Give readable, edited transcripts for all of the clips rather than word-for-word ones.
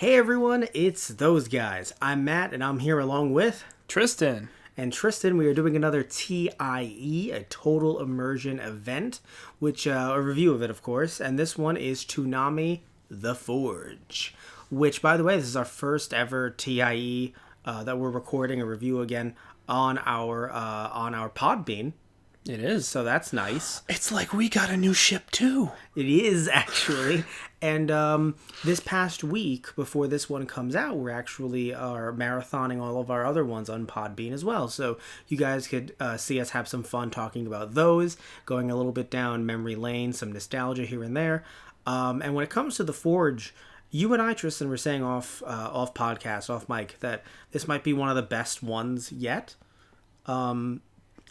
Hey everyone, it's those guys. I'm Matt and I'm here along with Tristan. And Tristan, we are doing another TIE, a total immersion event, which a review of it, of course. And this one is Toonami The Forge, which, by the way, this is our first ever TIE that we're recording a review again on our Podbean. It is. So that's nice. It's like we got a new ship too. It is, actually. And this past week, before this one comes out, we're actually marathoning all of our other ones on Podbean as well. So you guys could see us have some fun talking about those, going a little bit down memory lane, some nostalgia here and there. And when it comes to The Forge, you and I, Tristan, were saying off podcast, off mic, that this might be one of the best ones yet. And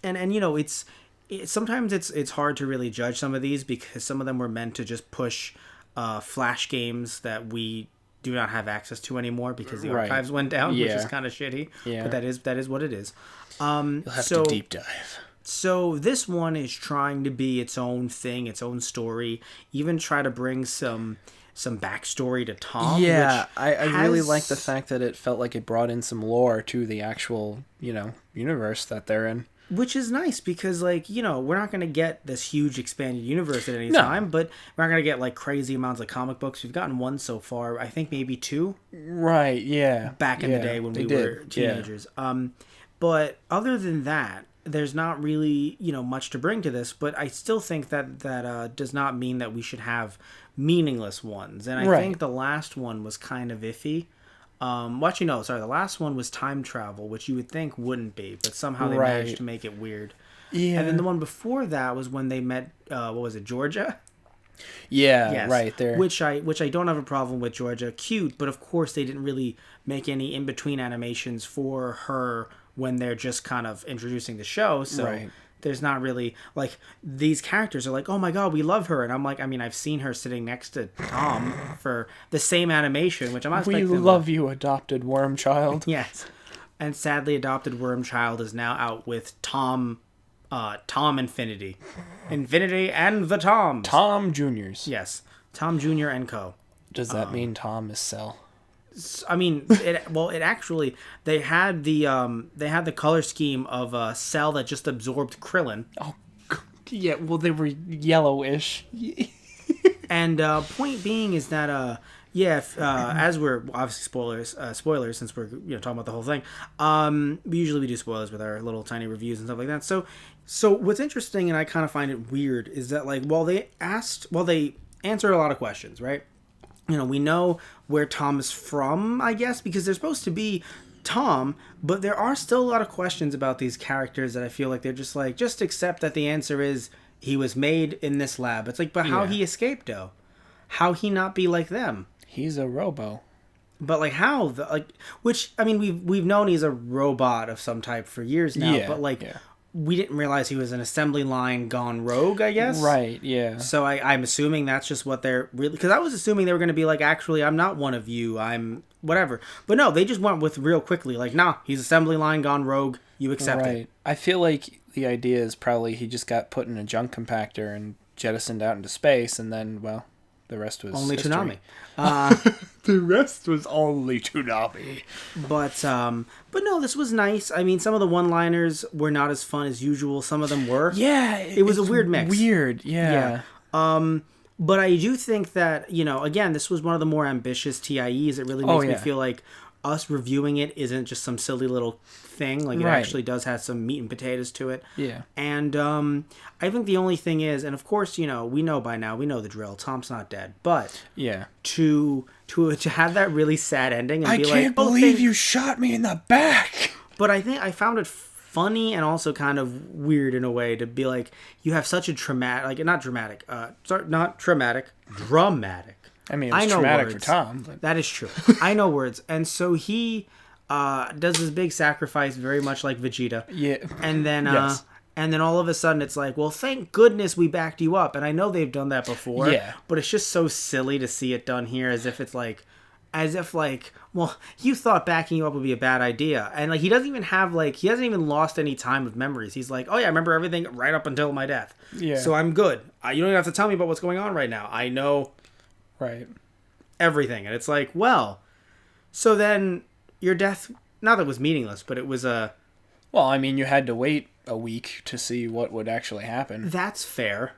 you know, sometimes it's hard to really judge some of these because some of them were meant to just push flash games that we do not have access to anymore because the archives went down, which is kind of shitty. Yeah. But that is what it is. You'll have to deep dive. So this one is trying to be its own thing, its own story, even try to bring some backstory to Tom. Yeah, I really like the fact that it felt like it brought in some lore to the actual, universe that they're in. Which is nice because, we're not going to get this huge expanded universe at any time, but we're not going to get, crazy amounts of comic books. We've gotten one so far. I think maybe two. Right, yeah. Back in the day when we were teenagers. Yeah. But other than that, there's not really, much to bring to this, but I still think that does not mean that we should have meaningless ones. And I think the last one was kind of iffy. The last one was time travel, which you would think wouldn't be, but somehow they managed to make it weird. Yeah. And then the one before that was when they met, Georgia? Yeah, yes. Right there. Which I don't have a problem with Georgia. Cute, but of course they didn't really make any in-between animations for her when they're just kind of introducing the show, so there's not really, these characters are like, oh my god, we love her, and I'm like, I've seen her sitting next to Tom for the same animation, which I'm not expecting. We love you, adopted worm child. Yes, and sadly, adopted worm child is now out with Tom Infinity and the Toms. Tom Juniors. Yes, Tom Jr. and Co. Does that mean Tom is Cell? It actually, they had the color scheme of Cell that just absorbed Krillin. Oh, yeah. Well, they were yellowish. And point being is that as we're obviously spoilers since we're talking about the whole thing. We do spoilers with our little tiny reviews and stuff like that. So what's interesting, and I kind of find it weird, is that they answered a lot of questions, right? We know where Tom is from, I guess, because they're supposed to be Tom, but there are still a lot of questions about these characters that I feel like they're just accept that the answer is he was made in this lab. It's but how he escaped, though? How he not be like them? He's a robo. But how? We've known he's a robot of some type for years now, we didn't realize he was an assembly line gone rogue, I guess. Right, yeah. So I'm assuming that's just what they're really... Because I was assuming they were going to be actually, I'm not one of you, I'm whatever. But no, they just went with real quickly, nah, he's assembly line gone rogue, you accept it. I feel like the idea is probably he just got put in a junk compactor and jettisoned out into space, and then, the rest was only history. Toonami. The rest was only Toonami. But no, this was nice. Some of the one-liners were not as fun as usual. Some of them were. Yeah. It was a weird mix. Weird, yeah. But I do think that, again, this was one of the more ambitious TIEs. It really makes me feel like us reviewing it isn't just some silly little thing. It actually does have some meat and potatoes to it. Yeah. And I think the only thing is, and of course, we know by now, we know the drill. Tom's not dead. But to have that really sad ending and I can't believe you shot me in the back. But I think I found it funny and also kind of weird in a way to be you have such a dramatic. Dramatic. I know traumatic words. For Tom. But... That is true. I know words. And so he does this big sacrifice very much like Vegeta. Yeah. And then and then all of a sudden it's well, thank goodness we backed you up. And I know they've done that before. Yeah. But it's just so silly to see it done here as if it's well, you thought backing you up would be a bad idea. And he doesn't even have he hasn't even lost any time of memories. He's oh yeah, I remember everything right up until my death. Yeah. So I'm good. You don't even have to tell me about what's going on right now. I know everything. And it's well, So then your death, not that it was meaningless, but it was a... Well, I mean, you had to wait a week to see what would actually happen. That's fair.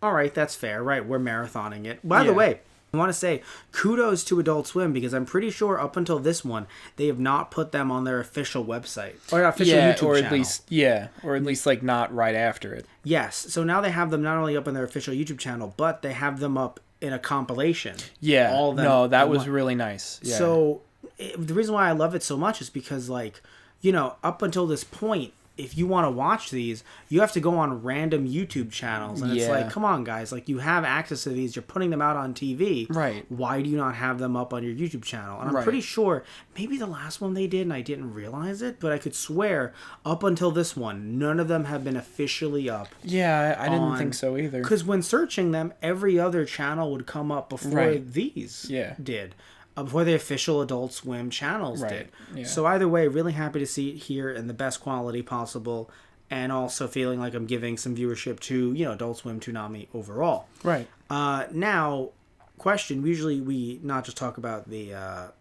All right, that's fair. Right, we're marathoning it. By the way, I want to say kudos to Adult Swim because I'm pretty sure up until this one, they have not put them on their official website. Or official YouTube or at channel. or at least like not right after it. Yes, so now they have them not only up on their official YouTube channel, but they have them up in a compilation. Yeah, all of them no, that was really nice. Yeah. So the reason why I love it so much is because, like, you know, up until this point, if you want to watch these, you have to go on random YouTube channels. And it's like, come on, guys. Like, you have access to these. You're putting them out on TV. Right. Why do you not have them up on your YouTube channel? And I'm pretty sure maybe the last one they did and I didn't realize it, but I could swear up until this one, none of them have been officially up. Yeah, I didn't think so either. Because when searching them, every other channel would come up before these did. Before the official Adult Swim channels did. Yeah. So either way, really happy to see it here in the best quality possible, and also feeling like I'm giving some viewership to, you know, Adult Swim, Toonami overall. Right. Now, question. Usually we not just talk about the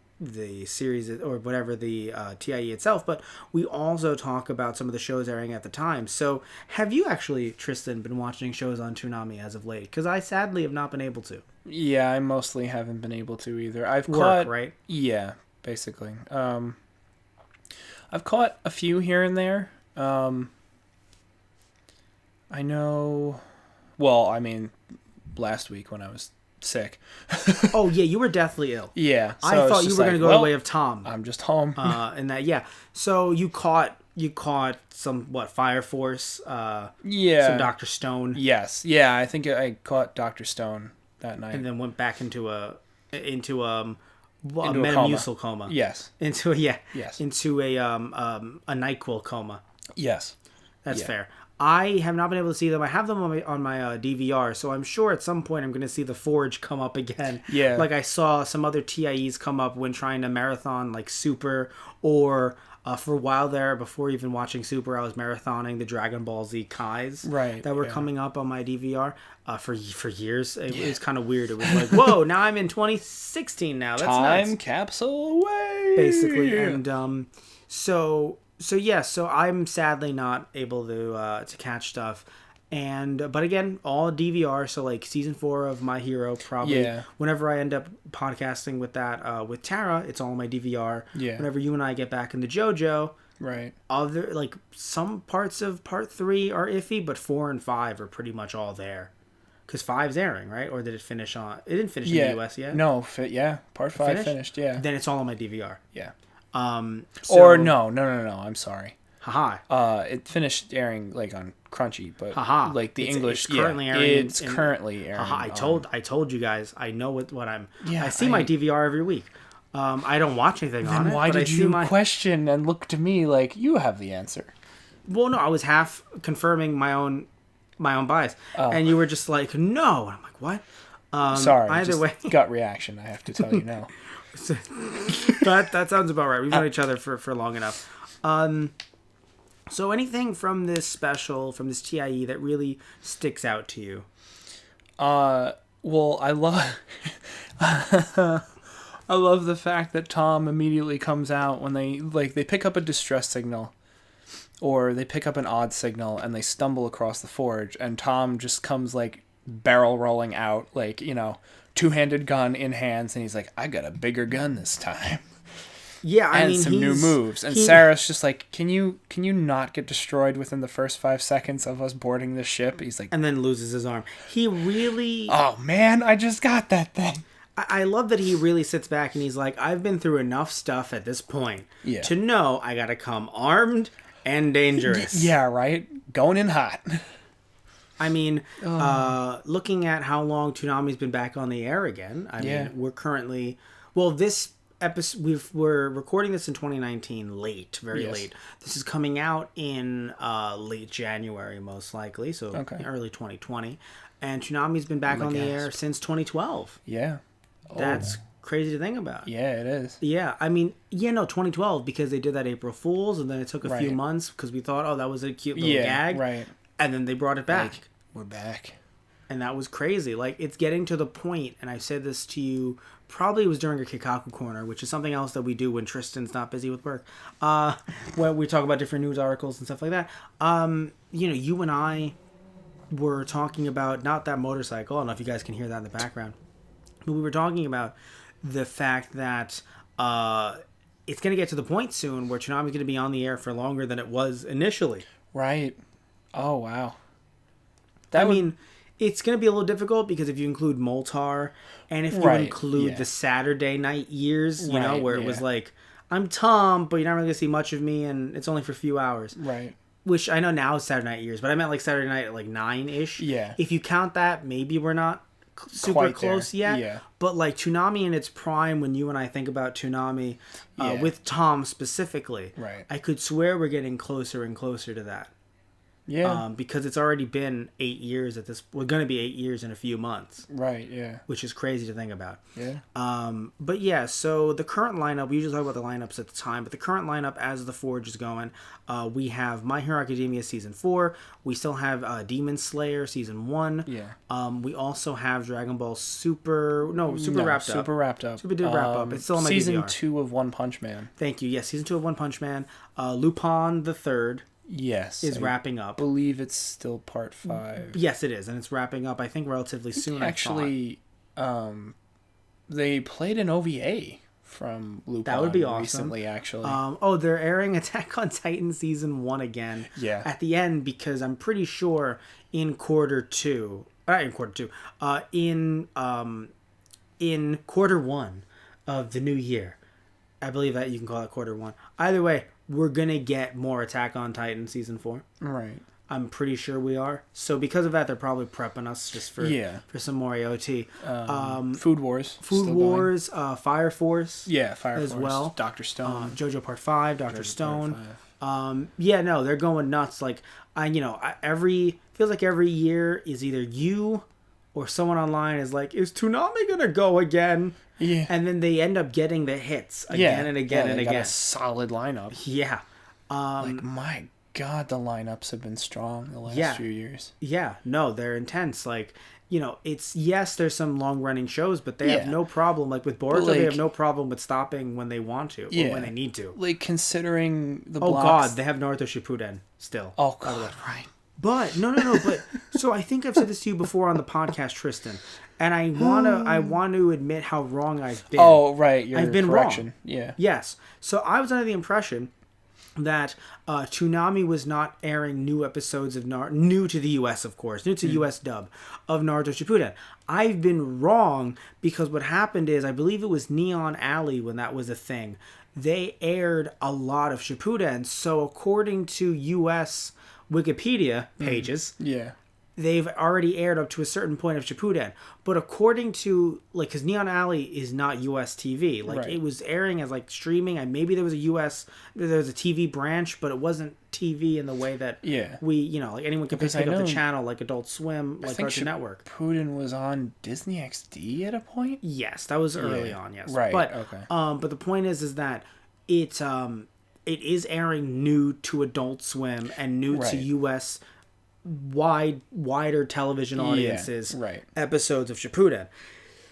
series or whatever, the TIE itself, but we also talk about some of the shows airing at the time. So have you actually, Tristan, been watching shows on Toonami as of late? Because I sadly have not been able to. Yeah, I mostly haven't been able to either. I've caught, right? Yeah, basically. I've caught a few here and there. I know. Well, I mean, last week when I was sick. Oh yeah, you were deathly ill. Yeah, so I thought you were going to go the way of Tom. I'm just home. And that, yeah. So you caught some Fire Force. Some Dr. Stone. Yes, yeah. I think I caught Dr. Stone that night, and then went back into a Metamucil coma. Yes. Into a NyQuil coma. Yes. That's fair. I have not been able to see them. I have them on my DVR, so I'm sure at some point I'm going to see the Forge come up again. Yeah. Like I saw some other TIEs come up when trying to marathon like Super, or for a while there, before even watching Super, I was marathoning the Dragon Ball Z Kais that were coming up on my DVR for years. It was kind of weird. It was like, whoa, now I'm in 2016 now. That's Time nuts. capsule away. Basically, and so I'm sadly not able to catch stuff. But again, all DVR, so like season 4 of My Hero, probably whenever I end up podcasting with that with Tara, it's all on my DVR. Whenever you and I get back into JoJo, other like some parts of part 3 are iffy, but 4 and 5 are pretty much all there. Because 5's airing, right? Or did it finish on? It didn't finish in the US yet. No, part 5 finished. Yeah. Then it's all on my DVR. Yeah. Or no. I'm sorry. Haha. It finished airing like on Crunchy, but like the English. It's currently airing. It's currently airing. Haha. I told you guys. I know what I'm. Yeah. I see my DVR every week. I don't watch anything on it. Then why did you question and look to me like you have the answer? Well, no, I was half confirming my own bias, and you were just like, no. And I'm like, what? Sorry. Either way, gut reaction. I have to tell you now. that sounds about right. We've known each other for long enough. So anything from this special, from this TIE, that really sticks out to you? Well, I love I love the fact that Tom immediately comes out when they pick up a distress signal, or they pick up an odd signal and they stumble across the forge, and Tom just comes like barrel rolling out, like, you know, two-handed gun in hands, and he's like, I got a bigger gun this time. Yeah, I mean, some new moves. And Sarah's just like, can you not get destroyed within the first 5 seconds of us boarding this ship? He's like, and then loses his arm. He really... Oh, man, I just got that thing. I love that he really sits back and he's like, I've been through enough stuff at this point to know I gotta come armed and dangerous. Yeah, right? Going in hot. I mean, looking at how long Toonami's been back on the air again, I mean, we're currently... Well, this... we're recording this in 2019 very late. This is coming out in late January most likely, so early 2020, and Toonami's been back on the air since 2012. That's crazy to think about. It is. I mean, 2012, because they did that April Fool's, and then it took a few months because we thought, that was a cute little gag, and then they brought it back. We're back. And that was crazy. Like, it's getting to the point, and I said this to you probably was during a Kikaku Corner, which is something else that we do when Tristan's not busy with work. Where we talk about different news articles and stuff like that. You and I were talking about, not that motorcycle, I don't know if you guys can hear that in the background, but we were talking about the fact that it's going to get to the point soon where Toonami's going to be on the air for longer than it was initially. Right. Oh, wow. mean, it's going to be a little difficult because if you include Moltar and if you include the Saturday night years, where it was like, I'm Tom, but you're not really going to see much of me and it's only for a few hours. Right. Which I know now is Saturday night years, but I meant like Saturday night at like 9-ish. Yeah. If you count that, maybe we're not super Quite close there. yet. Yeah. But like Toonami in its prime, when you and I think about Toonami, with Tom specifically, I could swear we're getting closer and closer to that. Yeah. Because it's already been 8 years at this. We're going to be 8 years in a few months. Right. Yeah. Which is crazy to think about. Yeah. But yeah, so the current lineup, we usually talk about the lineups at the time, but the current lineup as the Forge is going, we have My Hero Academia Season 4. We still have Demon Slayer Season 1. Yeah. We also have Dragon Ball Super Wrapped Up. Super Wrapped Up. Super did Wrap Up. It's still on my Season DVR. 2 of One Punch Man. Thank you. Yes, Season 2 of One Punch Man. Lupin the Third. Yes. Is wrapping up. I believe it's still part 5. Yes, it is, and it's wrapping up, I think, relatively soon. Actually, they played an OVA from Lupin. That would be awesome. Recently, actually. They're airing Attack on Titan Season 1 again. Yeah. At the end, because I'm pretty sure in quarter 1 of the new year. I believe that you can call it quarter 1. Either way, we're going to get more Attack on Titan Season 4. Right. I'm pretty sure we are. So because of that, they're probably prepping us just for some more AOT. Food Wars. Fire Force. Yeah, Fire as Force. well. Dr. Stone. JoJo Part 5, Dr. Stone. They're going nuts. Like, feels like every year is either you or someone online is like, is Toonami going to go again? Yeah. And then they end up getting the hits again and again and again. Got a solid lineup. Yeah. My God, the lineups have been strong the last few years. Yeah. No, they're intense. Like, there's some long running shows, but they have no problem. Like with Boruto, they have no problem with stopping when they want to or when they need to. Like considering the blocks. Oh God, they have Naruto Shippuden still. Oh God, right. But no. But so I think I've said this to you before on the podcast, Tristan, and I want to admit how wrong I've been. Oh right, I've been correction. Wrong. Yeah. Yes. So I was under the impression that Toonami was not airing new episodes of new to the U.S. of course, new to U.S. dub of Naruto Shippuden. I've been wrong because what happened is I believe it was Neon Alley when that was a thing. They aired a lot of Shippuden, so according to U.S. Wikipedia pages, they've already aired up to a certain point of Shippuden. But according to, because Neon Alley is not US TV. It was airing as, streaming, and maybe there was a TV branch, but it wasn't TV in the way that we, anyone could pick up the channel, like Adult Swim, like Cartoon Network. Shippuden was on Disney XD at a point? Yes, that was early on, yes. Right, but, okay. But the point is that it is airing new to Adult Swim and new to US wider television audiences episodes of Shippuden.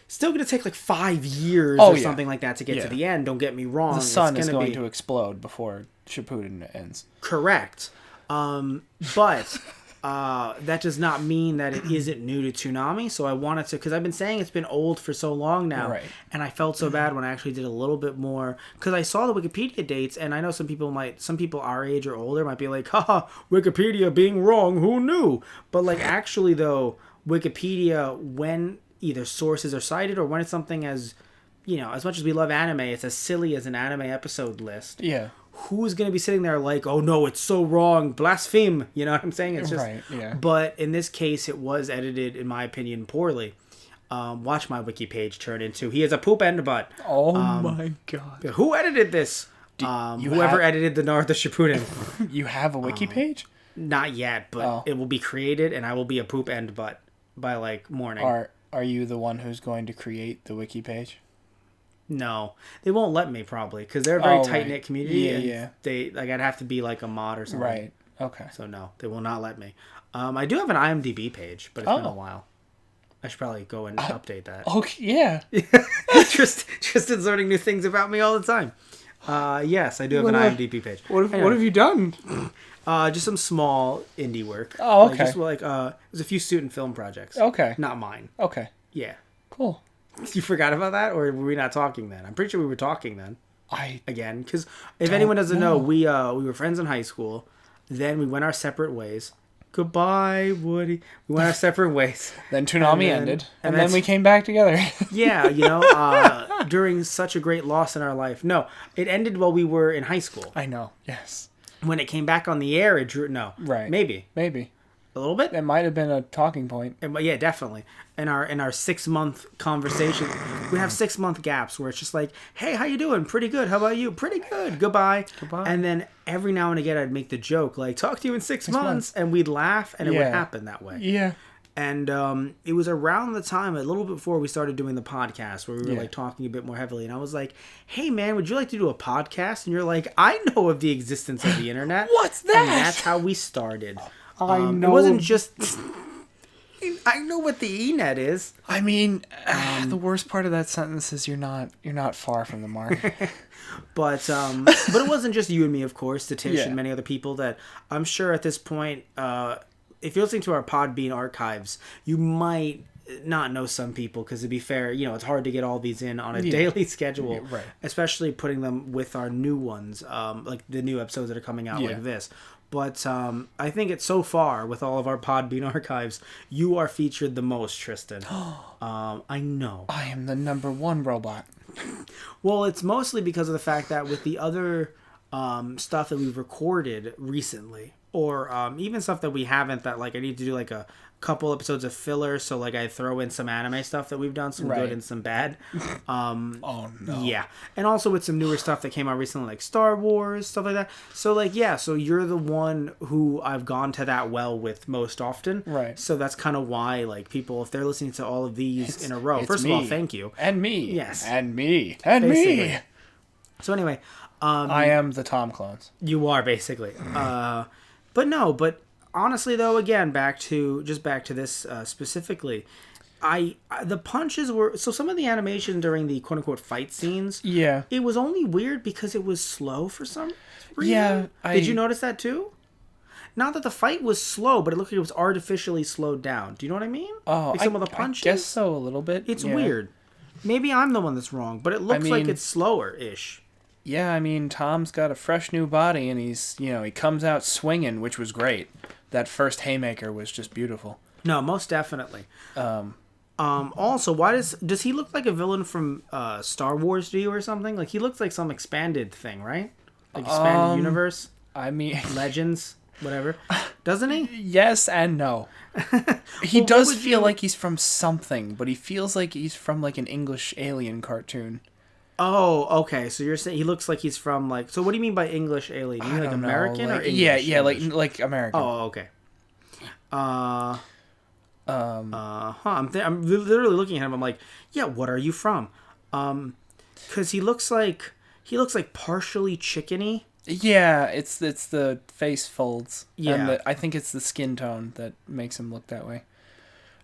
Still going to take 5 years or something like that to get to the end. Don't get me wrong. The sun is going to explode before Shippuden ends. Correct. But that does not mean that it isn't new to Toonami. So I wanted to, because I've been saying it's been old for so long now, and I felt so bad when I actually did a little bit more, because I saw the Wikipedia dates, and I know some people our age or older might be like, haha, Wikipedia being wrong, who knew? But actually though, Wikipedia, when either sources are cited or when it's something as, as much as we love anime, it's as silly as an anime episode list. Yeah. Who's going to be sitting there oh no, it's so wrong, blaspheme, you know what I'm saying? It's just, But in this case, it was edited, in my opinion, poorly. Watch my wiki page turn into, he is a poop and a butt. Oh my God. Who edited this? Whoever edited the Naruto Shippuden. You have a wiki page? Not yet, but it will be created, and I will be a poop and butt by morning. Are you the one who's going to create the wiki page? No, they won't let me probably because they're a very tight-knit community. Yeah. They I'd have to be a mod or something. Right. Okay. So no, they will not let me. I do have an IMDb page, but it's been a while. I should probably go and update that. Okay, yeah. Tristan's learning new things about me all the time. Yes, I do have an IMDb page. What have you done? Just some small indie work. Oh, okay. There's a few student film projects. Okay. Not mine. Okay. Yeah. Cool. You forgot about that, or were we not talking then? I'm pretty sure we were talking then. Again, because if anyone doesn't know, we were friends in high school. Then we went our separate ways. Goodbye, Woody. We went our separate ways. Then Toonami ended, and then we came back together. Yeah, during such a great loss in our life. No, it ended while we were in high school. I know. Yes. When it came back on the air, it drew... No. Right. Maybe. A little bit? It might have been a talking point. Yeah, definitely. In our 6-month conversation, we have 6-month gaps where it's just like, hey, how you doing? Pretty good. How about you? Pretty good. Goodbye. And then every now and again, I'd make the joke, like, talk to you in 6 months. And we'd laugh, and it would happen that way. Yeah. And it was around the time, a little bit before we started doing the podcast, where we were like talking a bit more heavily. And I was like, hey, man, would you like to do a podcast? And you're like, I know of the existence of the internet. What's that? And that's how we started. I know. It wasn't just... I know what the ENet is. I mean, the worst part of that sentence is you're not far from the mark. But it wasn't just you and me, of course, to Tish and many other people that I'm sure at this point... if you're listening to our Podbean archives, you might not know some people because, to be fair, it's hard to get all these in on a daily schedule, right? Especially putting them with our new ones, like the new episodes that are coming out like this. But I think it's so far with all of our Podbean archives, you are featured the most, Tristan. I know. I am the #1 robot. Well, it's mostly because of the fact that with the other stuff that we've recorded recently, or even stuff that we haven't, that like I need to do like a couple episodes of filler, so like I throw in some anime stuff that we've done, some good and some bad. Oh no. Yeah. And also with some newer stuff that came out recently, like Star Wars, stuff like that. So like, yeah, so you're the one who I've gone to that well with most often. Right. So that's kind of why, like, people, if they're listening to all of these in a row, first of all, thank you. And me. Yes. And me. And basically. me. So anyway. I am the Tom clones. You are, basically. But honestly, though, again, back to this specifically, the punches were... So some of the animation during the quote-unquote fight scenes... Yeah. It was only weird because it was slow for some reason. Yeah. Did you notice that, too? Not that the fight was slow, but it looked like it was artificially slowed down. Do you know what I mean? Oh, like some of the punches? I guess so, a little bit. It's weird. Maybe I'm the one that's wrong, but it looks like it's slower-ish. Yeah, I mean, Tom's got a fresh new body, and he's, he comes out swinging, which was great. That first haymaker was just beautiful. No, most definitely. Also, why does he look like a villain from Star Wars to you or something? Like, he looks like some expanded thing, right? Like expanded universe? I mean... Legends? Whatever. Doesn't he? Yes and no. He does feel like he's from something, but he feels like he's from, like, an English alien cartoon. Oh, okay. So you're saying he looks like he's from, like... So what do you mean by English alien? Do you mean like American or English? Yeah, like American. Oh, okay. I'm literally looking at him. I'm like, yeah, what are you from? Because he looks like partially chickeny. Yeah, it's the face folds. Yeah. And I think it's the skin tone that makes him look that way.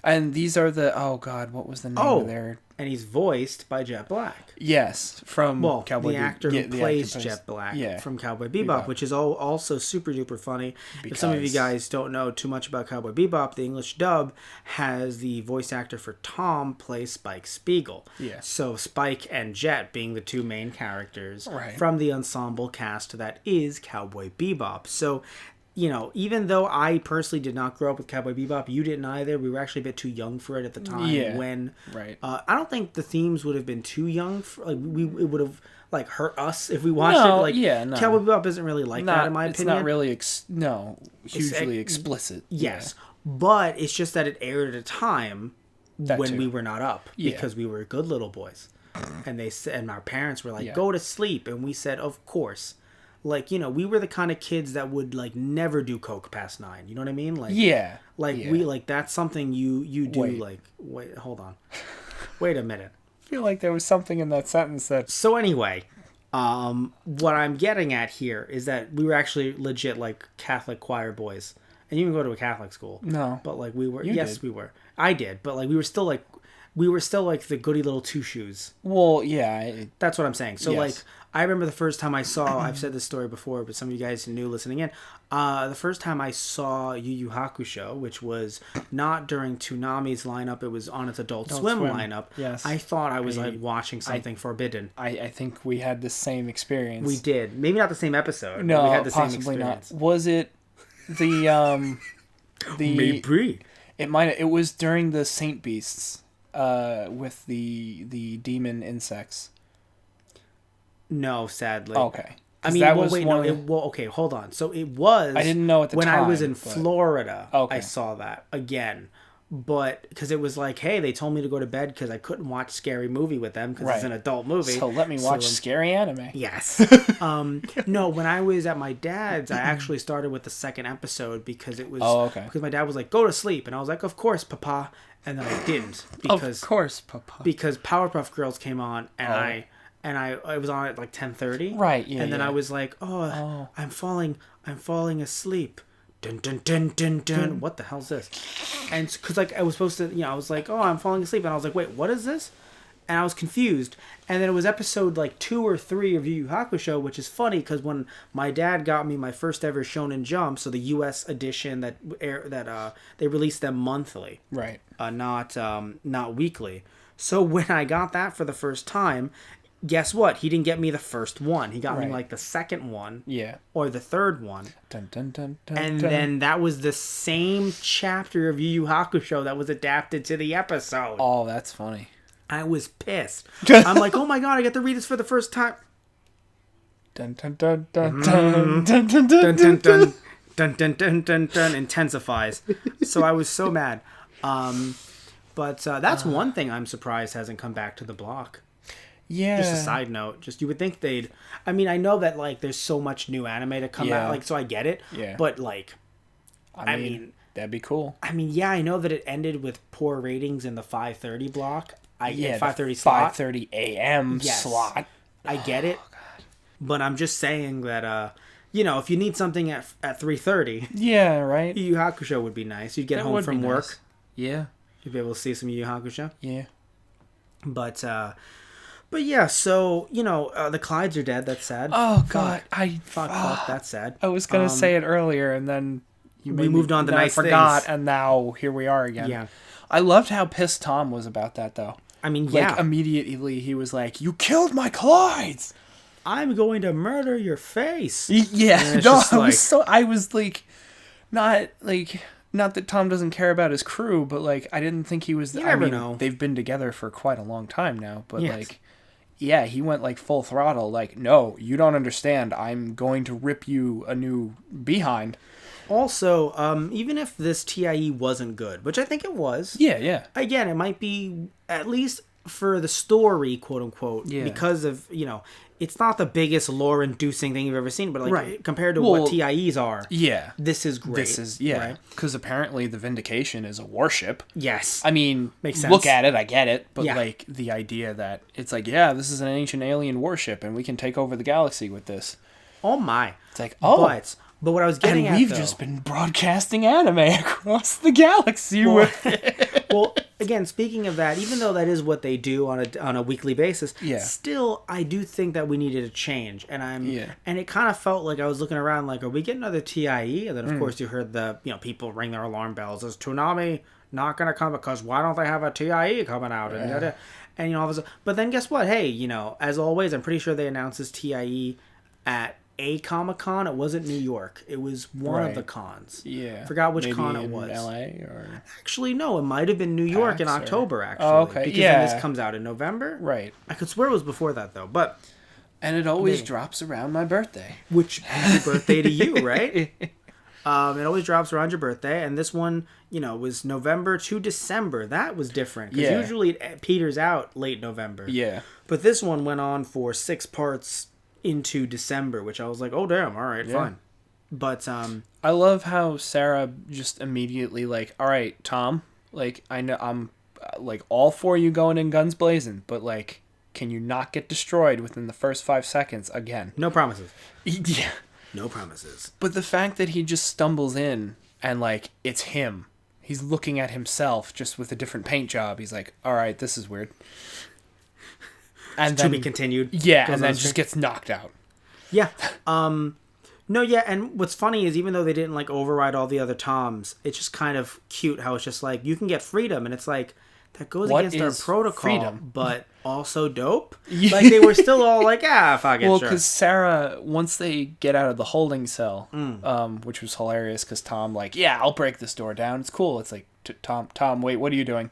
And these are oh God, what was the name of their... And he's voiced by Jet Black. Yes, from Cowboy the actor who plays Jet Black from Cowboy Bebop, which is also super duper funny. If some of you guys don't know too much about Cowboy Bebop, the English dub has the voice actor for Tom play Spike Spiegel. Yeah. So Spike and Jet being the two main characters right. from the ensemble cast that is Cowboy Bebop. So... even though I personally did not grow up with Cowboy Bebop, you didn't either. We were actually a bit too young for it at the time. When right. I don't think the themes would have been too young. It would have like hurt us if we watched it. Like, no. Cowboy Bebop isn't really like that in my opinion. It's not really hugely explicit. Yes, but it's just that it aired at a time when we were not up because we were good little boys, and our parents were like, "Go to sleep," and we said, "Of course." Like, we were the kind of kids that would, like, never do coke past 9. You know what I mean? Like, we, like, that's something you do, wait, hold on. Wait a minute. I feel like there was something in that sentence that... So anyway, what I'm getting at here is that we were actually legit, like, Catholic choir boys. And you can go to a Catholic school. No. But, like, we were... You yes, did. we were. I did, but like we were still like the goody little two shoes. Well, yeah. That's what I'm saying. So Yes. like I remember the first time I saw, I've said this story before, but some of you guys new listening in, the first time I saw Yu Yu Hakusho, which was not during Toonami's lineup, it was on its Adult Swim lineup. Yes. I thought I was like watching something forbidden. I think we had the same experience. We did. Maybe not the same episode. No, but we had the possibly same experience. not. Was it the Maybe. It was during the Saint Beasts with the demon insects. No, sadly. Okay. I mean, that well, was wait, one no. of the- Well, okay, hold on. So it was. I didn't know at the when time. I was in but- Florida. Okay. I saw that again, but because it was like, hey, they told me to go to bed because I couldn't watch scary movie with them because it's Right. an adult movie. So let me watch scary anime. Yes. No, when I was at my dad's, I actually started with the second episode because it was. Oh, okay. Because my dad was like, "Go to sleep," and I was like, "Of course, Papa," and then I didn't because Of course, Papa. because Powerpuff Girls came on and I was on at like 10:30. Right, yeah, And then yeah. I was like, oh, I'm falling asleep. Dun dun dun dun dun. What the hell's this? And because like I was supposed to, I was like, oh, I'm falling asleep, and I was like, wait, what is this? And I was confused. And then it was episode like 2 or 3 of Yu Yu Hakusho, which is funny because when my dad got me my first ever Shonen Jump, so the U.S. edition that they released them monthly, Right. not weekly. So when I got that for the first time, guess what? He didn't get me the first one. He got me Right. like the second one Yeah. or the third one. Dun, dun, dun, dun, And dun. then that was the same chapter of Yu Yu Hakusho that was adapted to the episode. Oh, that's funny. I was pissed. I'm like, oh my god, I get to read this for the first time. Dun, dun, dun, dun, dun, dun, dun, dun, Dun dun, dun dun dun dun dun dun dun intensifies. So I was so mad. But that's one thing I'm surprised hasn't come back to the block. Yeah. Just a side note. Just you would think they'd. I mean, I know that like there's so much new anime to come Yeah. out, like so I get it. Yeah. But like, I mean, that'd be cool. I mean, yeah, I know that it ended with poor ratings in the 5:30 block. Yeah, 5:30 slot. 5:30 a.m. Yes. slot. I get it. But I'm just saying that if you need something at 3:30, Yeah, right. Yu Yu Hakusho would be nice. You'd get That home would from be work. nice. Yeah. You'd be able to see some Yu Yu Hakusho. Yeah. But yeah, so the Clydes are dead. That's sad. Oh God, Fuck, that's sad. I was gonna say it earlier, and then we moved on to then I nice forgot, things. and now here we are again. Yeah. I loved how pissed Tom was about that, though. I mean, Like yeah, immediately he was like, "You killed my Clydes." I'm going to murder your face. Yeah, it's no, just I was like, not that Tom doesn't care about his crew, but like I didn't think he was. You never know. They've been together for quite a long time now, but Yes. like, yeah, he went like full throttle. Like, no, you don't understand. I'm going to rip you a new behind. Also, even if this TIE wasn't good, which I think it was, Yeah, yeah, again, it might be at least for the story, quote unquote, Yeah. because of it's not the biggest lore-inducing thing you've ever seen, but like Right. compared to Well, what TIEs are, yeah. this is great. This is yeah, right? because apparently the Vindication is a warship. Yes. I mean, Makes sense. look at it, I get it, but Yeah. like the idea that it's like, yeah, this is an ancient alien warship, and we can take over the galaxy with this. Oh my. It's like, oh, But what I was getting and at, we've though, just been broadcasting anime across the galaxy with it. well, again, speaking of that, even though that is what they do on a weekly basis, Yeah. still I do think that we needed a change, and and it kind of felt like I was looking around like, are we getting another TIE? And then of course you heard the people ring their alarm bells. Is Toonami not gonna come because why don't they have a TIE coming out? And all of a sudden, but then guess what? Hey, as always, I'm pretty sure they announced this TIE at a Comic-Con. It wasn't New York. It was one of Right. the cons. Yeah, Forgot which maybe con it in was. LA or Actually, no, it might have been New York in PAX or- October, actually. Oh, okay, Because yeah. then this comes out in November. right, I could swear it was before that, though. But, and it always They- drops around my birthday. which, happy birthday to you, right? It always drops around your birthday. And this one, was November to December. That was different. Because Yeah. usually it peters out late November. Yeah, But this one went on for 6 parts into December, which I was like, oh, damn, all right, Yeah. fine. But, I love how Sarah just immediately like, all right, Tom, like I know I'm like all for you going in guns blazing, but like, can you not get destroyed within the first 5 seconds again? no promises. Yeah. No promises. But the fact that he just stumbles in and like it's him, he's looking at himself just with a different paint job. He's like, all right, this is weird. And To be continued. Yeah, Goes and on then the just screen. gets knocked out. Yeah. No, yeah, and what's funny is even though they didn't like override all the other Toms, it's just kind of cute how it's just like you can get freedom, and it's like that goes What against our is protocol, freedom? but also dope. Like they were still all like, fuck it, Well, sure. because Sarah, once they get out of the holding cell, Mm. which was hilarious, because Tom like, yeah, I'll break this door down. It's cool. It's like, Tom, wait, what are you doing?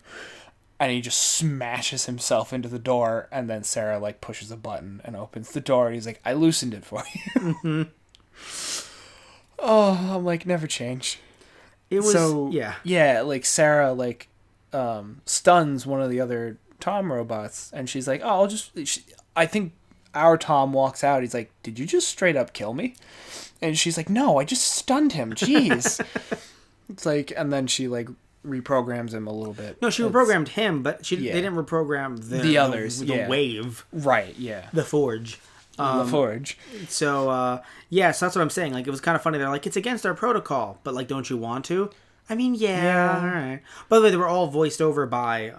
And he just smashes himself into the door, and then Sarah like pushes a button and opens the door, and he's like, I loosened it for you. Mm-hmm. Oh, I'm like, never change. It was yeah, like Sarah like stuns one of the other Tom robots, and she's like, oh, I think our Tom walks out. He's like, did you just straight up kill me? And she's like, no, I just stunned him. Jeez. It's like, and then she like reprograms him a little bit. No, she reprogrammed him, but they didn't reprogram the others, the wave, right? Yeah, the Forge. the Forge. So, so that's what I'm saying. Like, it was kind of funny. They're like, it's against our protocol, but like, don't you want to? I mean, yeah. All right. By the way, they were all voiced over by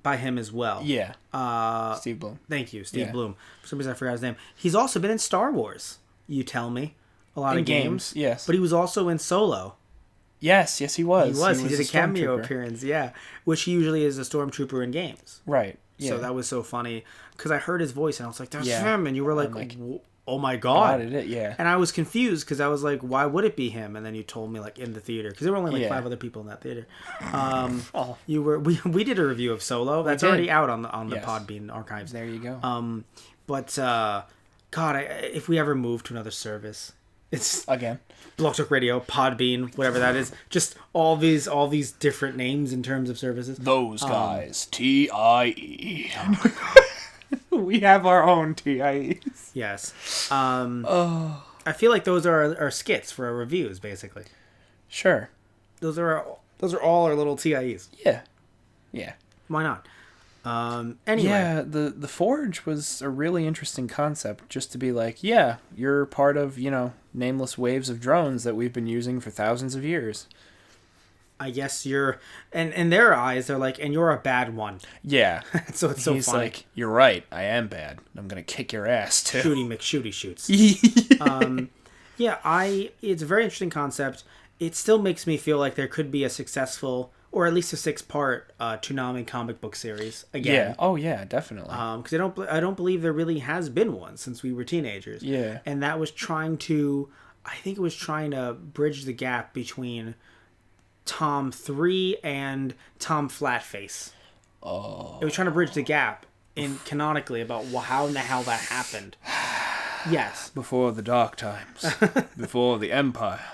him as well. Yeah. Steve Bloom. Thank you, Steve Bloom. For some reason, I forgot his name. He's also been in Star Wars. You tell me, a lot of games. Yes. But he was also in Solo. Yes, he was. He did a cameo appearance. Yeah, which he usually is a stormtrooper in games. Right. Yeah. So that was so funny because I heard his voice and I was like, "That's Yeah. him," and you were like, like, "Oh my god!" Did it? Yeah. And I was confused because I was like, "Why would it be him?" And then you told me like in the theater because there were only like 5 other people in that theater. You were we did a review of Solo. That's already out on the Podbean archives. There you go. But God, if we ever move to another service, it's Again. Blog Talk Radio, Podbean, whatever that is. Just all these different names in terms of services. Those guys. TIE. Oh my god. We have our own TIEs. Yes. I feel like those are our skits for our reviews, basically. Sure. Those are all our little TIEs. Yeah. Yeah. Why not? Anyway. Yeah, the Forge was a really interesting concept, just to be like, yeah, you're part of, nameless waves of drones that we've been using for thousands of years. I guess you're, and in their eyes, they're like, and you're a bad one. Yeah. So it's so He's funny. like, you're right, I am bad. I'm gonna kick your ass too. Shooty McShooty shoots. It's a very interesting concept. It still makes me feel like there could be a successful, or at least a 6-part Toonami comic book series again. Yeah. Oh yeah, definitely. Because I don't believe there really has been one since we were teenagers. Yeah. And that was trying to bridge the gap between Tom 3 and Tom Flatface. Oh. It was trying to bridge the gap canonically about how in the hell that happened. Yes. Before the dark times. Before the Empire.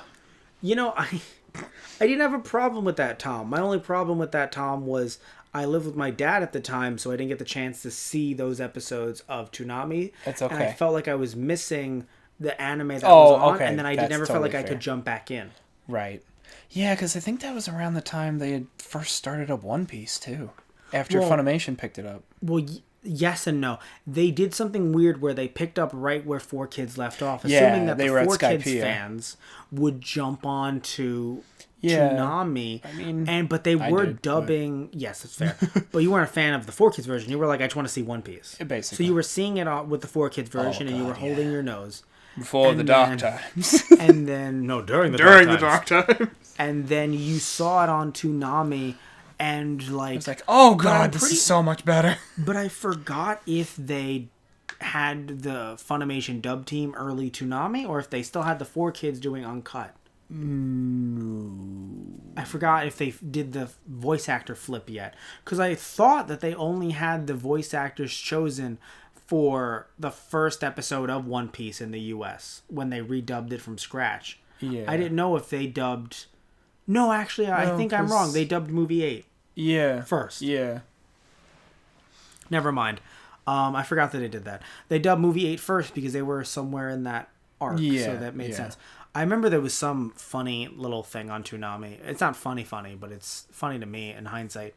I didn't have a problem with that Tom. My only problem with that Tom was I lived with my dad at the time, so I didn't get the chance to see those episodes of Toonami. That's okay. And I felt like I was missing the anime that was on, okay. and then I never felt like I fair. could jump back in. Right. Yeah, because I think that was around the time they had first started up One Piece, too. After Funimation picked it up. Well, yes and no. They did something weird where they picked up right where 4Kids left off, assuming that they the were at 4Kids Skypiea. fans would jump on to Yeah. Toonami. I mean, but they were did, dubbing... Yes, that's fair. But you weren't a fan of the 4Kids version. You were like, I just want to see One Piece. Basically. So you were seeing it with the 4Kids version, and you were holding your nose. Before and the dark then- times. And then... No, during the dark times. And then you saw it on Toonami, and like... It's like, oh god, this is so much better. But I forgot if they had the Funimation dub team early Toonami, or if they still had the 4Kids doing uncut. I forgot if they did the voice actor flip yet. Because I thought that they only had the voice actors chosen for the first episode of One Piece in the US, when they redubbed it from scratch. Yeah. I didn't know if they dubbed... No, actually, I think I'm wrong. They dubbed movie 8 Yeah. first. Yeah. Never mind. I forgot that they did that. They dubbed movie 8 first because they were somewhere in that arc, so that made sense. I remember there was some funny little thing on Toonami. It's not funny, but it's funny to me in hindsight.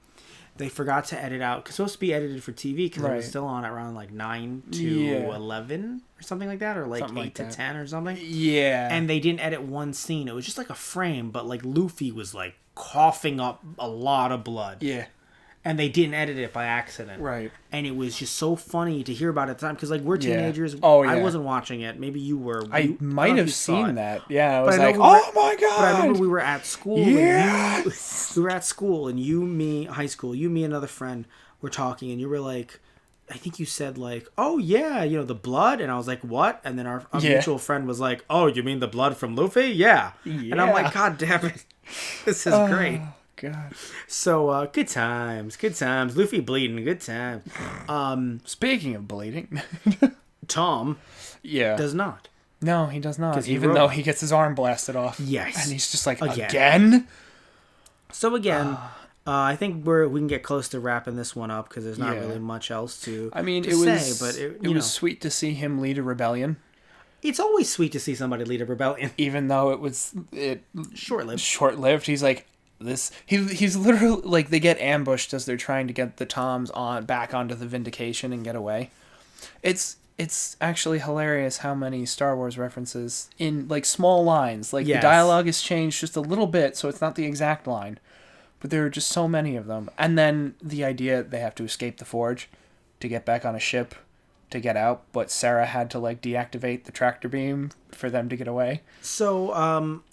they forgot to edit out, because it's supposed to be edited for TV, because it was Right. still on at around like 9 to Yeah. 11 or something like that, or like Something 8 like to that. 10 or something. Yeah. And they didn't edit one scene. It was just like a frame, but like Luffy was like coughing up a lot of blood. yeah. And they didn't edit it by accident. Right. And it was just so funny to hear about it at the time, because like we're Yeah. teenagers. Oh, I yeah. wasn't watching it. Maybe you were. I don't know might if have you saw seen it. that. Yeah, I But was I know like, we were- oh my god! But I remember we were at school. Yes! And we were at school, and you, me, high school, you, me, another friend were talking, and you were like, I think you said like, oh yeah, the blood, and I was like, what? And then our Yeah. mutual friend was like, oh, you mean the blood from Luffy? Yeah. And I'm like, Yeah. God damn it, this is great. Oh, god. So good times, Luffy bleeding, good times. Speaking of bleeding, Tom yeah. does not. No, he does not. 'Cause he Even wrote- though he gets his arm blasted off. Yes. And he's just like, Again. again? So again, I think we can get close to wrapping this one up, because there's not Yeah. really much else to. I mean, to it was say, but it you was know, sweet to see him lead a rebellion, it's always sweet to see somebody lead a rebellion. even though it was Short-lived. short-lived. He's like he's literally like, they get ambushed as they're trying to get the Toms back onto the Vindication and get away. It's actually hilarious how many Star Wars references in like small lines. Like Yes. the dialogue is changed just a little bit, so it's not the exact line, but there are just so many of them. And then the idea they have to escape the Forge to get back on a ship to get out, but Sarah had to like deactivate the tractor beam for them to get away. So,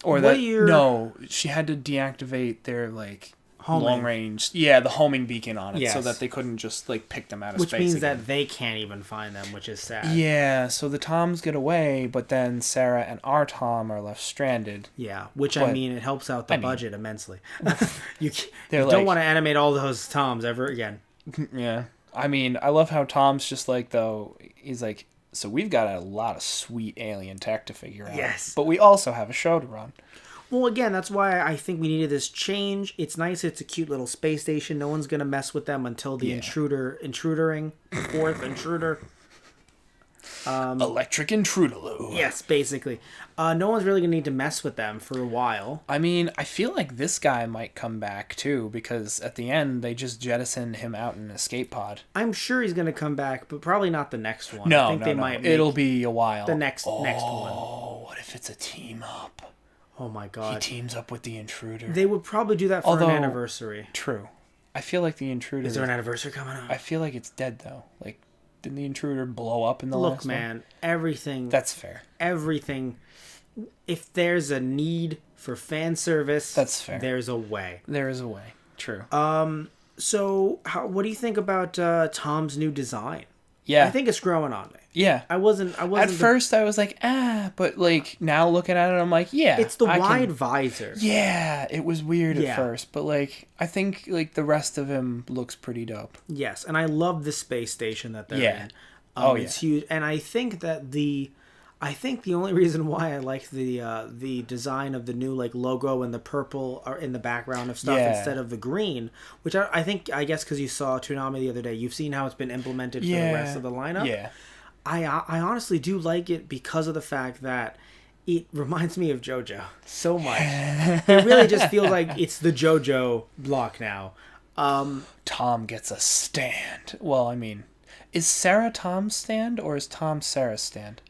Or what that year? no, she had to deactivate their like Homing. long range, the homing beacon on it, so Yes. that they couldn't just like pick them out of Which space. means again. that they can't even find them, which is sad. Yeah, so the Toms get away, but then Sarah and our Tom are left stranded. Yeah, which I But- mean, it helps out the I mean- budget immensely. you They're don't like- want to animate all those Toms ever again. Yeah. I mean, I love how Tom's just like, though, he's like, so we've got a lot of sweet alien tech to figure out. Yes. But we also have a show to run. Well, again, that's why I think we needed this change. It's nice. It's a cute little space station. No one's gonna mess with them until the Yeah. intrudering, fourth intruder. Electric Intruderloo. Yes, basically. No one's really gonna need to mess with them for a while. I mean, I feel like this guy might come back, too, because at the end, they just jettison him out in an escape pod. I'm sure he's gonna come back, but probably not the next one. No, I think no, they no. might. Make It'll be a while. the next one. Oh, what if it's a team up? Oh my He god. teams up with the intruder. They would probably do that for Although- an anniversary. True. I feel like the intruder. Is there an anniversary coming up? I feel like it's dead though. Like, didn't the intruder blow up in the Look, last one? man, everything. That's fair. Everything. If there's a need for fan service, That's fair. There's a way. There is a way. True. So, what do you think about Tom's new design? yeah. I think it's growing on me. yeah. I wasn't. At first, I was like, but like now looking at it, I'm like, yeah. it's the I wide can- visor. Yeah, it was weird Yeah. at first, but like I think like the rest of him looks pretty dope. Yes, and I love the space station that they're Yeah. in. Oh, It's huge, and I think that the only reason why I like the design of the new like logo and the purple are in the background of stuff Yeah. instead of the green, which I guess because you saw Toonami the other day, you've seen how it's been implemented for the rest of the lineup. Yeah. I honestly do like it because of the fact that it reminds me of JoJo so much. It really just feels like it's the JoJo block now. Tom gets a stand. Well, I mean, is Sarah Tom's stand or is Tom Sarah's stand?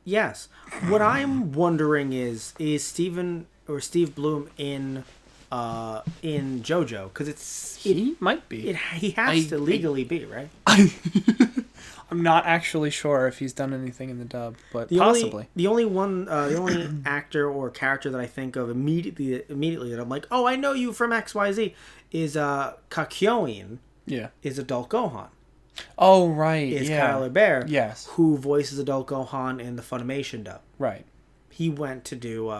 Yes. What I'm wondering is Steve Bloom in JoJo? Because He might be. he has to legally be, right? I'm not actually sure if he's done anything in the dub, but The possibly. the only actor or character that I think of immediately that I'm like, oh, I know you from XYZ is Kakyoin Yeah. is Adult Gohan. Oh, right. Is yeah. Kyler Bear, Yes. who voices Adult Gohan in the Funimation dub. Right. He went to do.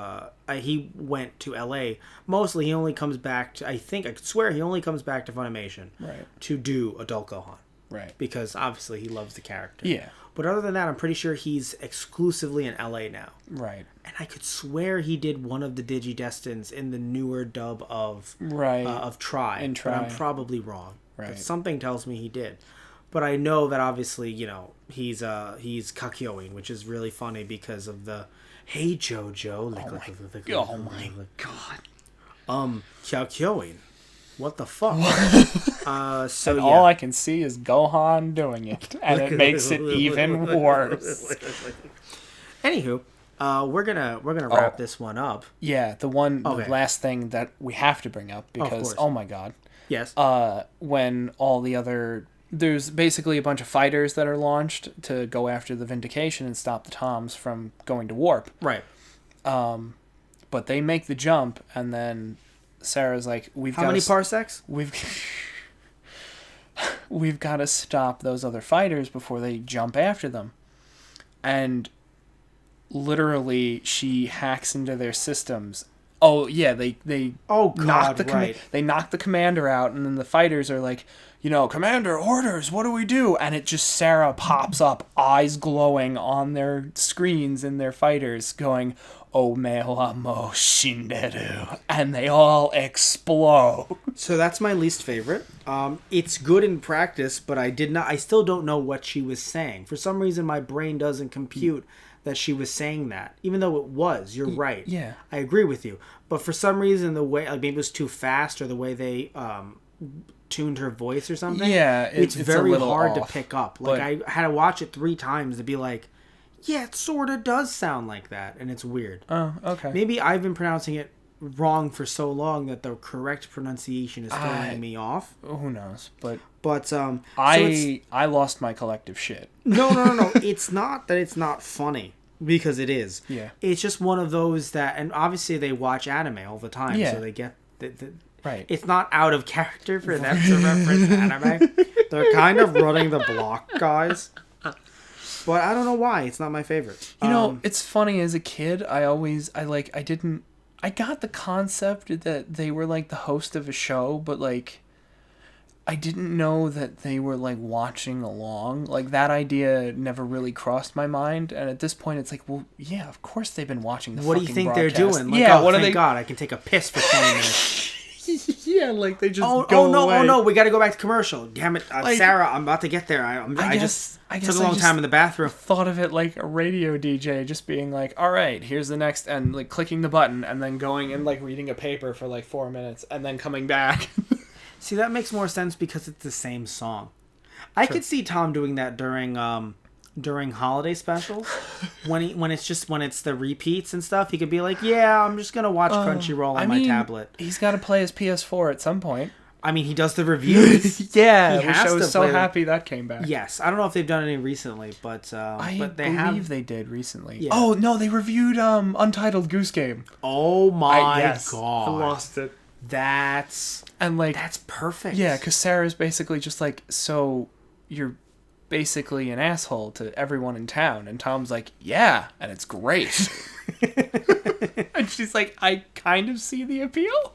He went to L.A. Mostly, he only comes back to. I could swear he only comes back to Funimation. Right. To do Adult Gohan Right. because obviously he loves the character. Yeah. But other than that, I'm pretty sure he's exclusively in L.A. now. Right. And I could swear he did one of the Digidestins in the newer dub of Right. Try. In But I'm Try. probably wrong. Right. But something tells me he did. But I know that obviously, he's Kakyoin, which is really funny because of the "Hey Jojo." Oh my god. Kakyoin. What the fuck? So And yeah. all I can see is Gohan doing it, and it makes it even worse. Anywho, we're gonna wrap this one up. Yeah, the last thing that we have to bring up, because course. my god, Yes. when all the other, there's basically a bunch of fighters that are launched to go after the Vindication and stop the Toms from going to warp. Right. But they make the jump, and then Sarah's like, How many parsecs? We've got to stop those other fighters before they jump after them. And literally, she hacks into their systems. Oh, yeah, they Oh, knock God, right. they knock the commander out, and then the fighters are like, Commander, orders, what do we do? And it just, Sarah pops up, eyes glowing on their screens in their fighters, going, Ome wa mo shinderu. And they all explode. So that's my least favorite. It's good in practice, but I still don't know what she was saying. For some reason, my brain doesn't compute that she was saying that, even though it was. You're right. Yeah. I agree with you. But for some reason, the way, maybe it was too fast, or the way they tuned her voice or something. Yeah, it's a very little hard off, to pick up. Like, I had to watch it 3 times to be like, yeah, it sort of does sound like that, and it's weird. Oh, okay. Maybe I've been pronouncing it wrong for so long that the correct pronunciation is throwing me off. Who knows? But I lost my collective shit. No. It's not that it's not funny, because it is. Yeah. It's just one of those that, and obviously they watch anime all the time, Yeah. so they get the Right. It's not out of character for them to reference anime. They're kind of running the block, guys. But I don't know why. It's not my favorite. It's funny, as a kid, I got the concept that they were like the host of a show, but like I didn't know that they were like watching along. Like, that idea never really crossed my mind, and at this point it's like, well, yeah, of course they've been watching the What do fucking you think broadcast. they're doing? Like, Yeah, oh, what are thank they? God, I can take a piss for 20 minutes. Yeah, like they just Oh go no! away. Oh no! We got to go back to commercial. Damn it, Like, Sarah! I'm about to get there. I just took a long time in the bathroom. Thought of it like a radio DJ, just being like, all right, here's the next, and like clicking the button, and then going and like reading a paper for like 4 minutes, and then coming back. See, that makes more sense because it's the same song. I could see Tom doing that during holiday specials, when it's the repeats and stuff. He could be like, "Yeah, I'm just gonna watch Crunchyroll on my tablet." He's got to play his PS4 at some point. I mean, he does the reviews. Yeah, He which has I to was so play them. happy that came back. Yes, I don't know if they've done any recently, but they believe have. they did recently. Yeah. Oh no, they reviewed Untitled Goose Game. Oh my Yes, God! I lost it. That's perfect. Yeah, because Sarah's basically just like, so you're basically an asshole to everyone in town, and Tom's like, yeah, and it's great. And she's like, I kind of see the appeal.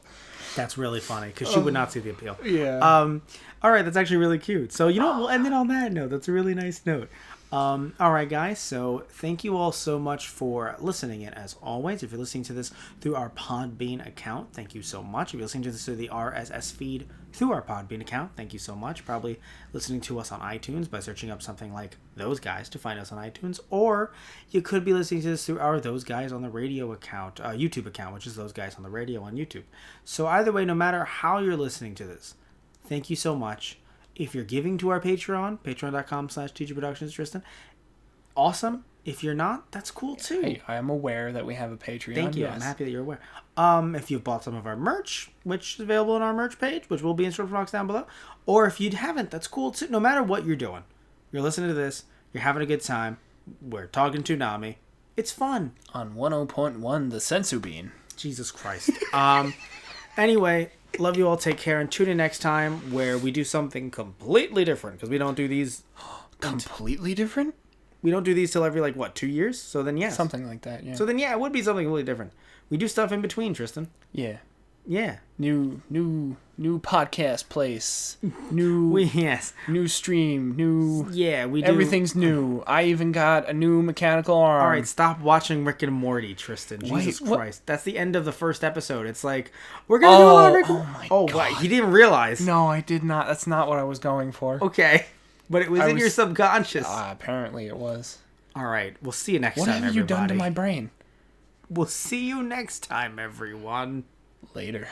That's really funny because she would not see the appeal. Yeah. All right, that's actually really cute. So, we'll end it on that note. That's a really nice note. All right, guys. So, thank you all so much for listening in. As always, if you're listening to this through our Podbean account, thank you so much. If you're listening to this through the RSS feed through our Podbean account, thank you so much. Probably listening to us on iTunes by searching up something like Those Guys to find us on iTunes, or you could be listening to this through our Those Guys on the Radio account, YouTube account, which is Those Guys on the Radio on YouTube. So either way, no matter how you're listening to this, thank you so much. If you're giving to our Patreon, patreon.com/TGProductions, Tristan, awesome. If you're not, that's cool too. Hey, I am aware that we have a Patreon. Thank you. Yes. I'm happy that you're aware. If you've bought some of our merch, which is available on our merch page, which will be in description box down below, or if you haven't, that's cool too. No matter what you're doing, you're listening to this, you're having a good time, we're talking Toonami, it's fun. On 10.1, the Sensu Bean. Jesus Christ. Anyway, love you all. Take care, and tune in next time where we do something completely different, because we don't do these. Completely different? We don't do these till every 2 years. So then, yes, Something like that, yeah. So then, yeah, it would be something completely different. We do stuff in between, Tristan. Yeah. Yeah. New podcast place. New stream. Yeah, we do. Everything's new. I even got a new mechanical arm. All right, stop watching Rick and Morty, Tristan. Jesus what? Christ. That's the end of the first episode. It's like, we're going to do a lot of Rick and my Oh, God. wait, you didn't realize. No, I did not. That's not what I was going for. Okay. But it was in your subconscious. Apparently it was. All right, we'll see you next What time, have you done to everybody. my brain? We'll see you next time, everyone. Later.